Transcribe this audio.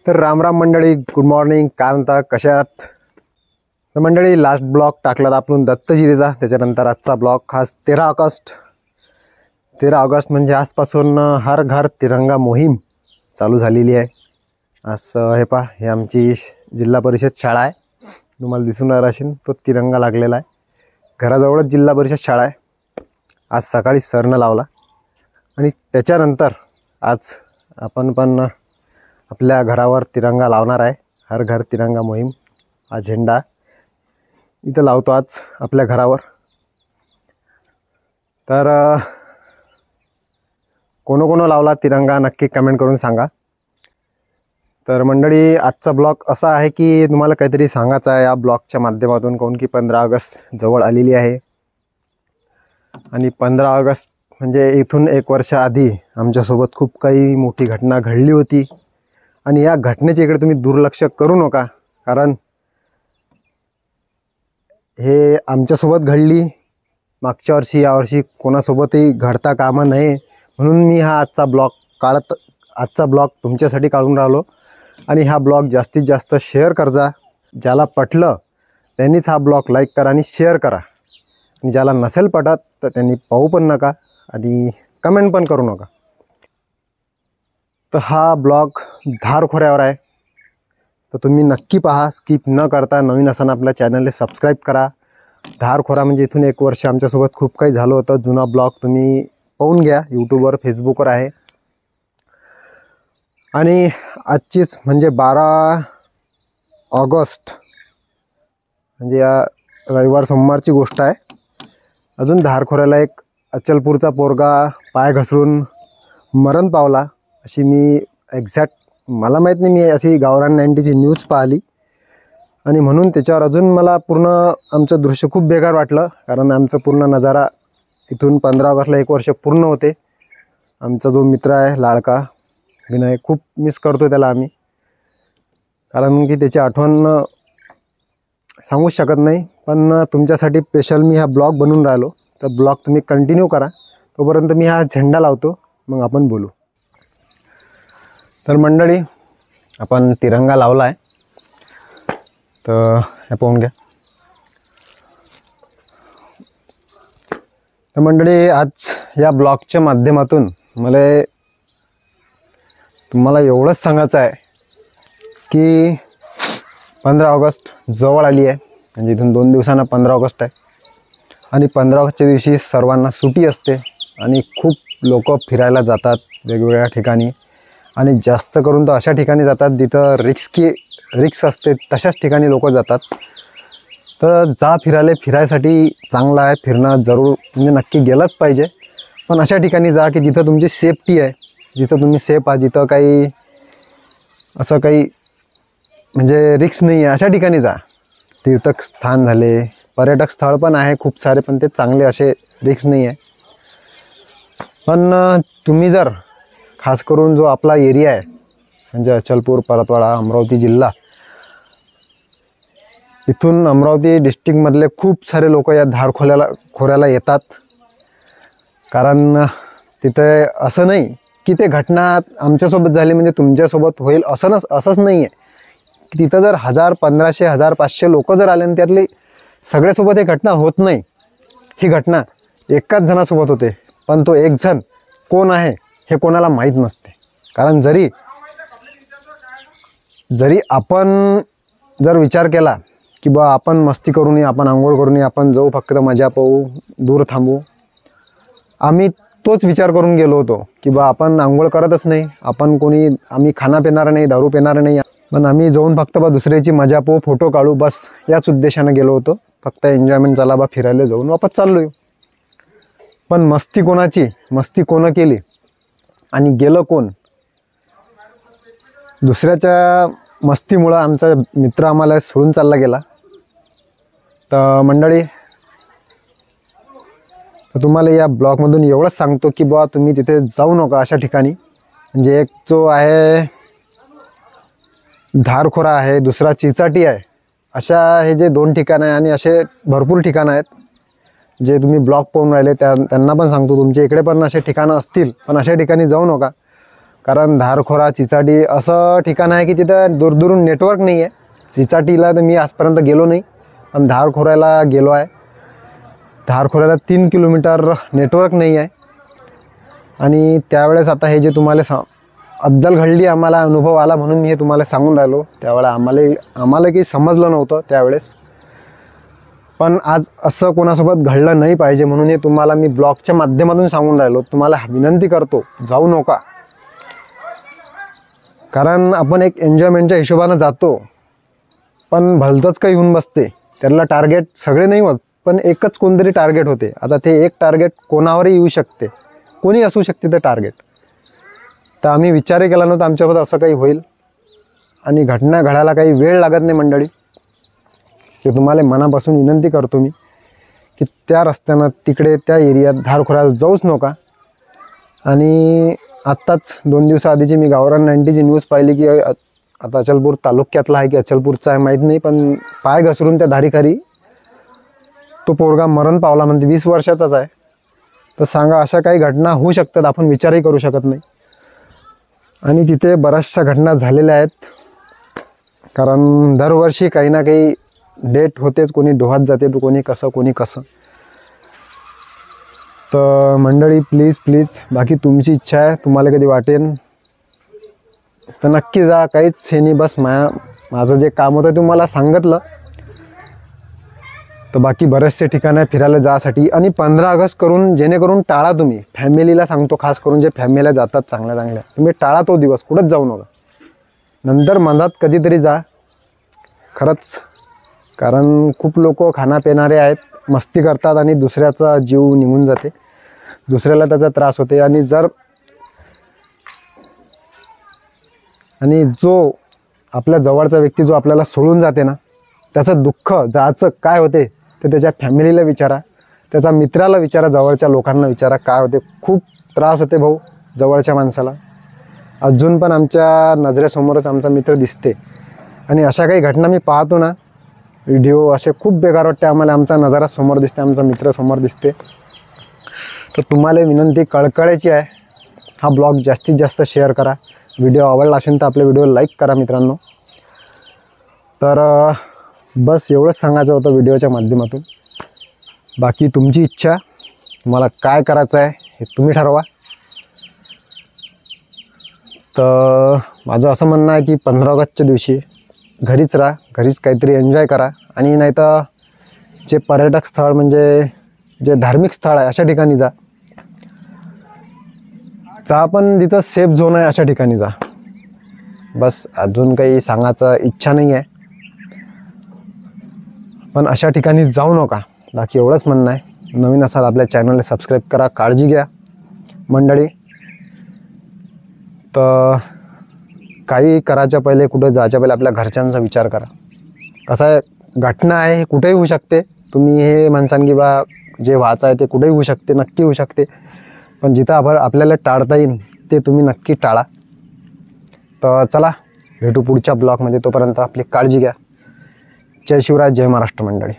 तर राम राम मंडळी, good morning. काय म्हणता, कशा आहात? तर मंडळी, लास्ट ब्लॉग टाकला आपण दत्तगिरीचा, त्याच्यानंतर आजचा ब्लॉग खास 13 ऑगस्ट म्हणजे आजपासून हर घर तिरंगा मोहीम चालू झालेली आहे. असं हे पहा, हे आमची जिल्हा परिषद शाळा आहे. तुम्हाला दिसून राहिला असेल तो तिरंगा लागलेला आहे. घराजवळच जिल्हा परिषद शाळा आहे. आज सकाळी सरनं लावला आणि त्याच्यानंतर आज आपण पण आपल्या घरावर तिरंगा लावणार आहे. हर घर तिरंगा मोहीम हा झेंडा इथं लावतो आज आपल्या घरावर. तर कोण लावला तिरंगा नक्की कमेंट करून सांगा. तर मंडळी, आजचा ब्लॉग असा आहे की तुम्हाला काहीतरी सांगायचं आहे या ब्लॉगच्या माध्यमातून. काऊन की 15 ऑगस्ट जवळ आलेली आहे आणि 15 ऑगस्ट म्हणजे इथून 1 वर्ष आधी आमच्यासोबत खूप काही मोठी घटना घडली होती आणि या घटनेच्या इकडे तुम्ही दुर्लक्ष करू नका, कारण हे आमच्यासोबत घडली मागच्या वर्षी, यावर्षी कोणासोबतही घडता कामा नये म्हणून मी हा आजचा ब्लॉग तुमच्यासाठी काढून राहिलो. आणि हा ब्लॉग जास्तीत जास्त शेअर करजा. ज्याला पटलं त्यांनीच हा ब्लॉग लाईक करा आणि शेअर करा, आणि ज्याला नसेल पटत तर त्यांनी पाहू पण नका आणि कमेंट पण करू नका. तर हा ब्लॉग धारखोऱ्यावर आहे, तर तुम्ही नक्की पहा, स्किप न करता. नवीन असताना आपल्या चॅनलला सबस्क्राईब करा. धारखोरा म्हणजे इथून 1 वर्ष आमच्यासोबत खूप काही झालं होतं. जुना ब्लॉग तुम्ही पाहून घ्या, यूट्यूबवर फेसबुकवर आहे. आणि आजचीच म्हणजे 12 ऑगस्ट म्हणजे या रविवार सोमवारची गोष्ट आहे. अजून धारखोऱ्याला एक अचलपूरचा पोरगा पाय घसरून मरण पावला, अशी मी एक्झॅक्ट मला माहीत नाही, मी अशी गावरान 90ची न्यूज पाहिली आणि म्हणून त्याच्यावर अजून मला पूर्ण आमचं दृश्य खूप बेकार वाटलं. कारण आमचं पूर्ण नजारा इथून 15 ऑगस्टला 1 वर्ष पूर्ण होते. आमचा जो मित्र आहे लाडका विनय, खूप मिस करतो त्याला आम्ही, कारण की त्याची आठवण सांगूच शकत नाही. पण तुमच्यासाठी स्पेशल मी हा ब्लॉग बनवून राहिलो, तर ब्लॉग तुम्ही कंटिन्यू करा. तोपर्यंत मी हा झेंडा लावतो, मग आपण बोलू. तर मंडळी, आपण तिरंगा लावला आहे, तर हे पाहून घ्या. तर मंडळी, आज या ब्लॉगच्या माध्यमातून तुम्हाला एवढंच सांगायचं आहे की 15 ऑगस्ट जवळ आली आहे. म्हणजे इथून 2 दिवसांना 15 ऑगस्ट आहे आणि 15 ऑगस्टच्या दिवशी सर्वांना सुट्टी असते आणि खूप लोक फिरायला जातात वेगवेगळ्या ठिकाणी. आणि जास्त करून तर अशा ठिकाणी जातात जिथं रिक्स असते, तशाच ठिकाणी लोक जातात. तर फिरायसाठी चांगलं आहे, फिरणं जरूर म्हणजे नक्की गेलंच पाहिजे. पण अशा ठिकाणी जा की जिथं तुमची सेफ्टी आहे, जिथं तुम्ही सेफ आहात, जिथं असं काही म्हणजे रिक्स नाही आहे, अशा ठिकाणी जा. तीर्थस्थान झाले, पर्यटक स्थळ पण आहे खूप सारे, पण ते चांगले असे रिक्स नाही आहे. पण तुम्ही जर खास करून जो आपला एरिया आहे म्हणजे अचलपूर, परतवाडा, अमरावती जिल्हा, इथून अमरावती डिस्ट्रिक्टमधले खूप सारे लोक या धारखोऱ्याला येतात. कारण तिथे असं नाही की ते घटना आमच्यासोबत झाली म्हणजे तुमच्यासोबत होईल असंच नाही आहे. तिथं जर 1000, 1500, 1000, 500 लोक जर आले आणि त्यातली सगळ्यासोबत ही घटना होत नाही. ही घटना एकाच जणासोबत होते, पण तो एक जण कोण आहे हे कोणाला माहीत नसते. कारण जरी आपण जर विचार केला की बा आपण मस्ती करू नये, आपण आंघोळ करू नये, आपण जाऊ फक्त मजा पाहू, दूर थांबू, आम्ही तोच विचार करून गेलो होतो की बा आपण आंघोळ करतच नाही, आम्ही खाना पिणार नाही, दारू पिणार नाही, पण आम्ही जाऊन फक्त दुसऱ्याची मजा पाहू, फोटो काढू, बस याच उद्देशाने गेलो होतो. फक्त एन्जॉयमेंट, चला फिरायला जाऊन वापस चाललो. पण मस्ती कोण केली आणि गेलं कोण? दुसऱ्याच्या मस्तीमुळं आमचा मित्र आम्हाला सोडून चालला गेला. तर मंडळी, तर तुम्हाला या ब्लॉगमधून एवढंच सांगतो की बुवा तुम्ही तिथे जाऊ नका अशा ठिकाणी. म्हणजे एक जो आहे धारखोरा आहे, दुसरा चिचाटी आहे. अशा हे जे 2 ठिकाणं आहे आणि असे भरपूर ठिकाणं आहेत जे तुम्ही ब्लॉग पाहून राहिले. त्यांना पण सांगतो तुमच्या इकडे पण असे ठिकाणं असतील, पण अशा ठिकाणी जाऊ नका. कारण धारखोरा चिचाटी असं ठिकाण आहे की तिथं दूरदूरून नेटवर्क नाही आहे. चिचाटीला तर मी आजपर्यंत गेलो नाही, पण धारखोऱ्याला गेलो आहे. धारखोऱ्याला 3 किलोमीटर नेटवर्क नाही आहे. आणि त्यावेळेस आता हे जे तुम्हाला अद्दल घडली, आम्हाला अनुभव आला म्हणून मी हे तुम्हाला सांगून राहिलो. त्यावेळेला आम्हाला काही समजलं नव्हतं त्यावेळेस, पण आज असं कोणासोबत घडलं नाही पाहिजे म्हणून हे तुम्हाला मी ब्लॉगच्या माध्यमातून सांगून राहिलो. तुम्हाला विनंती करतो, जाऊ नका. कारण आपण एक एन्जॉयमेंटच्या हिशोबानं जातो, पण भलतंच काही होऊन बसते. त्याला टार्गेट सगळे नाही होत, पण एकच कोणतरी टार्गेट होते. आता ते एक टार्गेट कोणावरही येऊ शकते, कोणी असू शकते ते टार्गेट. तर आम्ही विचारही केला नव्हता आमच्यासोबत असं काही होईल, आणि घटना घडायला काही वेळ लागत नाही मंडळी. ते तुम्हाला मनापासून विनंती करतो मी की त्या रस्त्यानं तिकडे त्या एरियात धारखोऱ्याला जाऊच नका. आणि आत्ताच 2 दिवसाआधीची मी गावरान 90ची न्यूज पाहिली की आता अचलपूर तालुक्यातला आहे की अचलपूरचा आहे माहीत नाही, पण पाय घसरून त्या धारीखारी तो पोरगा मरण पावला, म्हणते 20 वर्षाचाच आहे. तर सांगा, अशा काही घटना होऊ शकतात, आपण विचारही करू शकत नाही. आणि तिथे बऱ्याचशा घटना झालेल्या आहेत, कारण दरवर्षी काही ना काही डेट होतेच. कोणी डोहात जाते तर कोणी कसं. तर मंडळी प्लीज बाकी तुमची इच्छा आहे, तुम्हाला कधी वाटेल तर नक्की जा. काहीच हे नाही, बस माझं जे काम होतं ते मला सांगितलं. तर बाकी बरेचसे ठिकाण आहे फिरायला जासाठी. आणि 15 ऑगस्ट करून जेणेकरून टाळा तुम्ही. फॅमिलीला सांगतो, खास करून जे फॅमिलीला जातात चांगल्या तुम्ही टाळा तो दिवस, कुठंच जाऊ नका. नंतर मधात कधीतरी जा खरंच, कारण खूप लोक खाणापिणारे आहेत, मस्ती करतात आणि दुसऱ्याचा जीव निघून जाते, दुसऱ्याला त्याचा त्रास होते. आणि जो आपल्या जवळचा व्यक्ती जो आपल्याला सोडून जाते ना, त्याचं दुःख जायचं काय होते ते त्याच्या फॅमिलीला विचारा, त्याच्या मित्राला विचारा, जवळच्या लोकांना विचारा काय होते. खूप त्रास होते भाऊ जवळच्या माणसाला. अजून पण आमच्या नजरेसमोरच आमचा मित्र दिसते, आणि अशा काही घटना मी पाहतो ना, व्हिडिओ असे खूप बेकार वाटते आम्हाला. आमचा नजारा समोर दिसते, आमचा मित्र समोर दिसते. तर तुम्हाला विनंती कळकळायची आहे, हा ब्लॉग जास्तीत जास्त शेअर करा. व्हिडिओ आवडला असेल तर आपल्या व्हिडिओ लाईक करा मित्रांनो. तर बस एवढंच सांगायचं होतं व्हिडिओच्या माध्यमातून. बाकी तुमची इच्छा, तुम्हाला काय करायचं आहे हे तुम्ही ठरवा. तर माझं असं म्हणणं आहे की 15 ऑगस्टच्या दिवशी घरीच राहा, घरीच काहीतरी एन्जॉय करा. आणि नाही तर जे पर्यटक स्थळ म्हणजे जे धार्मिक स्थळ आहे अशा ठिकाणी जा, पण तिथं सेफ झोन आहे अशा ठिकाणी जा. बस अजून काही सांगायचं इच्छा नाही आहे, पण अशा ठिकाणी जाऊ नका. बाकी एवढंच म्हणणं आहे. नवीन असाल आपल्या चॅनलला सबस्क्राईब करा. काळजी घ्या मंडळी. तर काही करायच्या पहिले, कुठं जायच्या पहिले आपल्या घरच्यांचा विचार करा. कसं आहे, घटना आहे हे कुठेही होऊ शकते. तुम्ही हे म्हणसान की बा जे व्हायचं आहे ते कुठेही होऊ शकते, नक्की होऊ शकते, पण जिथं आपल्याला टाळता येईल ते तुम्ही नक्की टाळा. तर चला भेटू पुढच्या ब्लॉगमध्ये. तोपर्यंत आपली काळजी घ्या. जय शिवराय, जय महाराष्ट्र मंडळी.